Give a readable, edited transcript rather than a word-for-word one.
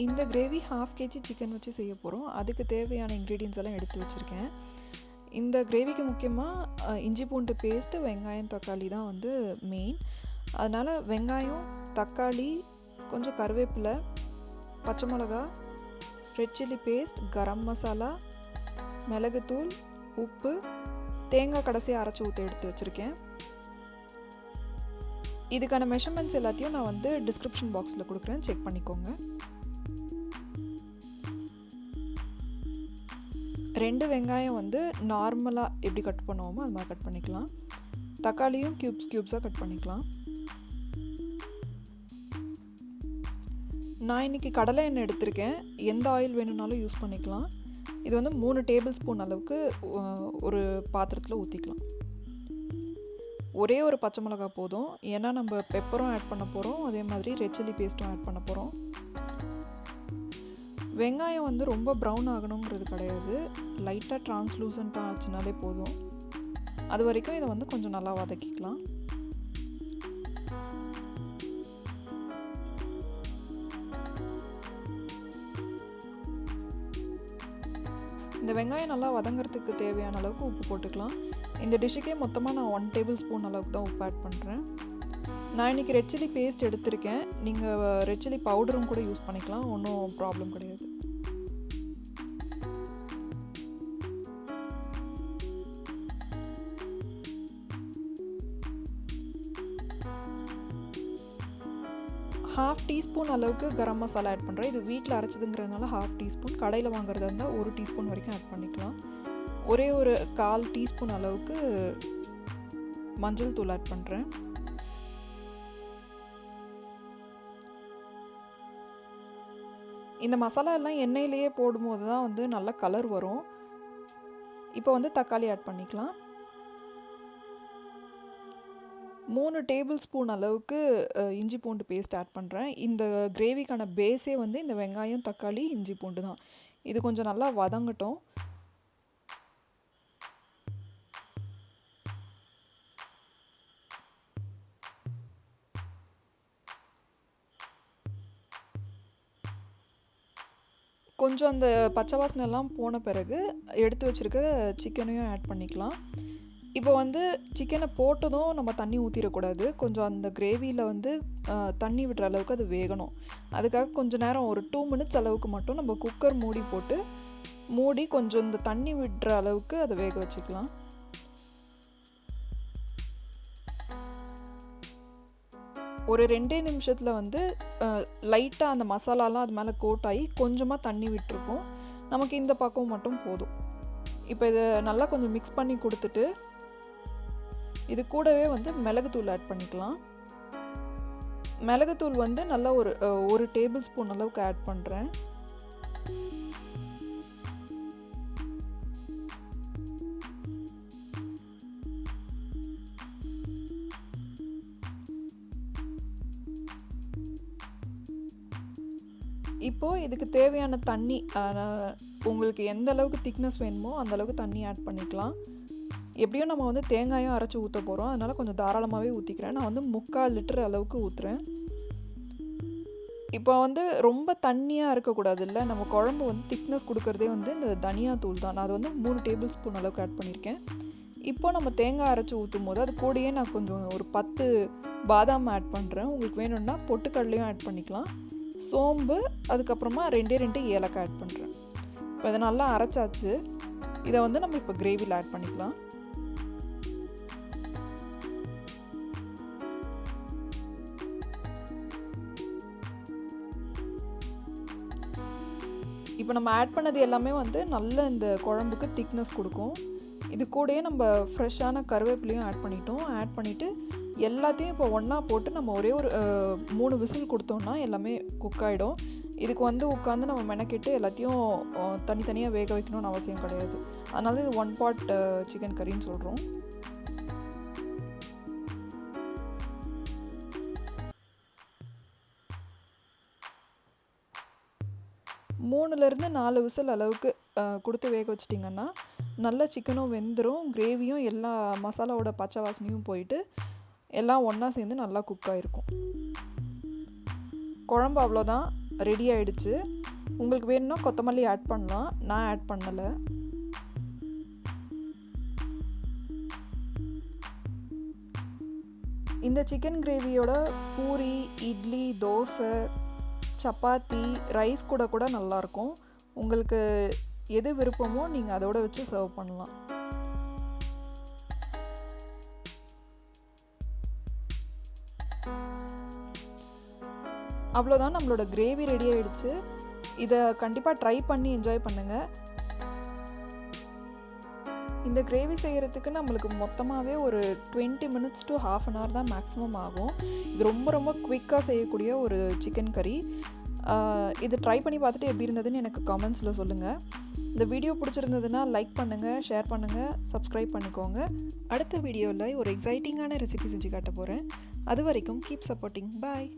இந்த gravy 1/2 kg chicken வச்சு செய்ய போகிறோம். அதுக்கு தேவையான இன்க்ரீடியன்ஸ் எல்லாம் எடுத்து வச்சுருக்கேன். இந்த கிரேவிக்கு முக்கியமாக இஞ்சி பூண்டு பேஸ்ட்டு, வெங்காயம், தக்காளி தான் வந்து மெயின். அதனால் வெங்காயம், தக்காளி, கொஞ்சம் கருவேப்பிலை, பச்சை மிளகா, red chilli paste, garam masala, மிளகுத்தூள், உப்பு, தேங்காய் கடைசியாக அரைச்சி ஊற்றி எடுத்து வச்சுருக்கேன். இதுக்கான மெஷர்மெண்ட்ஸ் எல்லாத்தையும் நான் வந்து டிஸ்கிரிப்ஷன் பாக்ஸில் கொடுக்குறேன், செக் பண்ணிக்கோங்க. 2 வெங்காயம் வந்து நார்மலாக எப்படி கட் பண்ணுவோமோ அது மாதிரி கட் பண்ணிக்கலாம். தக்காளியும் க்யூப்ஸாக கட் பண்ணிக்கலாம். நான் இன்றைக்கி கடலை எண்ணெய் எடுத்திருக்கேன். எந்த ஆயில் வேணும்னாலும் யூஸ் பண்ணிக்கலாம். இது வந்து 3 டேபிள் ஸ்பூன் அளவுக்கு ஒரு பாத்திரத்தில் ஊற்றிக்கலாம். ஒரே ஒரு பச்சை மிளகா போதும், ஏன்னா நம்ம பெப்பரும் ஆட் பண்ண போகிறோம், அதே மாதிரி ரெட் சில்லி பேஸ்ட்டும் ஆட் பண்ண போகிறோம். வெங்காயம் வந்து ரொம்ப ப்ரௌன் ஆகணுங்கிறது கிடையாது, லைட்டாக டிரான்ஸ்லூசண்ட்டாக ஆச்சுனாலே போதும். அது வரைக்கும் இதை வந்து கொஞ்சம் நல்லா வதக்கிக்கலாம். இந்த வெங்காயம் நல்லா வதங்கிறதுக்கு தேவையான அளவுக்கு உப்பு போட்டுக்கலாம். இந்த டிஷ்ஷுக்கே மொத்தமாக நான் 1 டேபிள் ஸ்பூன் அளவுக்கு தான் உப்பு ஆட் பண்ணுறேன். நான் இன்றைக்கி ரெட் சில்லி பேஸ்ட் எடுத்திருக்கேன். நீங்கள் ரெட் சில்லி பவுடரும் கூட யூஸ் பண்ணிக்கலாம், ஒன்றும் ப்ராப்ளம் கிடையாது. ½ டீஸ்பூன் அளவுக்கு கரம் மசாலா ஆட் பண்ணுறேன். இது வீட்டில் அரைச்சதுங்கிறதுனால ½ டீஸ்பூன், கடையில் வாங்குறதா இருந்தால் 1 டீஸ்பூன் வரைக்கும் ஆட் பண்ணிக்கலாம். ஒரே ஒரு 1/4 டீஸ்பூன் அளவுக்கு மஞ்சள் தூள் ஆட் பண்ணுறேன். இந்த மசாலா எல்லாம் எண்ணெயிலேயே போடும்போது தான் வந்து நல்ல கலர் வரும். இப்போ வந்து தக்காளி ஆட் பண்ணிக்கலாம். 3 டேபிள் ஸ்பூன் அளவுக்கு இஞ்சி பூண்டு பேஸ்ட் ஆட் பண்ணுறேன். இந்த கிரேவிக்கான பேஸே வந்து இந்த வெங்காயம், தக்காளி, இஞ்சி பூண்டு தான். இது கொஞ்சம் நல்லா வதங்கட்டும். கொஞ்சம் அந்த பச்சை வாசனைலாம் போன பிறகு எடுத்து வச்சுருக்க சிக்கனையும் ஆட் பண்ணிக்கலாம். இப்போ வந்து சிக்கனை போட்டதும் நம்ம தண்ணி ஊற்றிடக்கூடாது. கொஞ்சம் அந்த கிரேவியில் வந்து தண்ணி விடுற அளவுக்கு அது வேகணும். அதுக்காக கொஞ்சம் நேரம் ஒரு 2 மினிட்ஸ் அளவுக்கு மட்டும் நம்ம குக்கர் மூடி போட்டு மூடி கொஞ்சம் இந்த தண்ணி விடுற அளவுக்கு அதை வேக வச்சுக்கலாம். ஒரு 2 நிமிஷத்தில் வந்து லைட்டாக அந்த மசாலாலாம் அது மேலே கோட் ஆகி கொஞ்சமாக தண்ணி விட்டுருக்கும். நமக்கு இந்த பக்கம் மட்டும் போதும். இப்போ இதை நல்லா கொஞ்சம் மிக்ஸ் பண்ணி கொடுத்துட்டு இது கூடவே வந்து மிளகுத்தூள் ஆட் பண்ணிக்கலாம். மிளகுத்தூள் வந்து நல்லா ஒரு டேபிள் ஸ்பூன் அளவுக்கு ஆட் பண்ணுறேன். இப்போது இதுக்கு தேவையான தண்ணி உங்களுக்கு எந்த அளவுக்கு திக்னஸ் வேணுமோ அந்த அளவுக்கு தண்ணி ஆட் பண்ணிக்கலாம். எப்படியும் நம்ம வந்து தேங்காயும் அரைச்சி ஊற்ற போகிறோம், அதனால் கொஞ்சம் தாராளமாகவே ஊற்றிக்கிறேன். நான் வந்து 3/4 லிட்டர் அளவுக்கு ஊற்றுறேன். இப்போ வந்து ரொம்ப தண்ணியாக இருக்கக்கூடாது, இல்லை நம்ம குழம்பு வந்து திக்னஸ் கொடுக்குறதே வந்து இந்த தனியா தூள் தான். நான் அது வந்து 3 டேபிள் ஸ்பூன் அளவுக்கு ஆட் பண்ணியிருக்கேன். இப்போ நம்ம தேங்காய் அரைச்சி ஊற்றும் போது அது கூடயே நான் கொஞ்சம் ஒரு 10 பாதாம் ஆட் பண்ணுறேன். உங்களுக்கு வேணும்னா பொட்டுக்கடலையும் ஆட் பண்ணிக்கலாம். சோம்பு, அதுக்கப்புறமா 2 ஏலக்காய் ஆட் பண்ணுறேன். இப்போ இதை நல்லா அரைச்சாச்சு. இதை வந்து நம்ம இப்போ கிரேவியில் ஆட் பண்ணிக்கலாம். இப்போ நம்ம ஆட் பண்ணது எல்லாமே வந்து நல்ல இந்த குழம்புக்கு திக்னஸ் கொடுக்கும். இது கூடயே நம்ம ஃப்ரெஷ்ஷான கருவேப்பிலையும் ஆட் பண்ணிட்டோம். ஆட் பண்ணிவிட்டு எல்லாத்தையும் இப்போ ஒன்றா போட்டு நம்ம ஒரே ஒரு 3 விசில் கொடுத்தோம்னா எல்லாமே குக் ஆகிடும். இதுக்கு வந்து உட்காந்து நம்ம மெனக்கிட்டு எல்லாத்தையும் தனித்தனியாக வேக வைக்கணும்னு அவசியம் கிடையாது. அதனால இது 1 pot சிக்கன் கறின்னு சொல்கிறோம். மூணுலேருந்து 4 விசில் அளவுக்கு கொடுத்து வேக வச்சிட்டிங்கன்னா நல்ல சிக்கனும் வெந்துடும், கிரேவியும் எல்லா மசாலாவோட பச்சை வாசனையும் போயிட்டு எல்லாம் ஒன்றா சேர்ந்து நல்லா குக் ஆகிருக்கும். குழம்பு அவ்வளோதான். ரெடி ஆகிடுச்சு. உங்களுக்கு வேணும்னா கொத்தமல்லி ஆட் பண்ணலாம், நான் ஆட் பண்ணலை. இந்த சிக்கன் கிரேவியோட பூரி, இட்லி, தோசை, சப்பாத்தி, ரைஸ் கூட நல்லாயிருக்கும். உங்களுக்கு எது விருப்பமோ நீங்கள் அதோட வச்சு சர்வ் பண்ணலாம். அவ்வளோதான், நம்மளோட கிரேவி ரெடி ஆகிடுச்சு. இதை கண்டிப்பாக ட்ரை பண்ணி என்ஜாய் பண்ணுங்கள். இந்த கிரேவி செய்கிறதுக்கு நம்மளுக்கு மொத்தமாகவே ஒரு 20 minutes to ½ hour தான் மேக்ஸிமம் ஆகும். இது ரொம்ப குவிக்காக செய்யக்கூடிய ஒரு சிக்கன் கறி. இது ட்ரை பண்ணி பார்த்துட்டு எப்படி இருந்ததுன்னு எனக்கு கமெண்ட்ஸில் சொல்லுங்கள். இந்த வீடியோ பிடிச்சிருந்ததுன்னா லைக் பண்ணுங்கள், ஷேர் பண்ணுங்கள், சப்ஸ்கிரைப் பண்ணிக்கோங்க. அடுத்த வீடியோவில் ஒரு எக்ஸைட்டிங்கான ரெசிபி செஞ்சு காட்ட போகிறேன். அது வரைக்கும் கீப் சப்போர்ட்டிங். பாய்.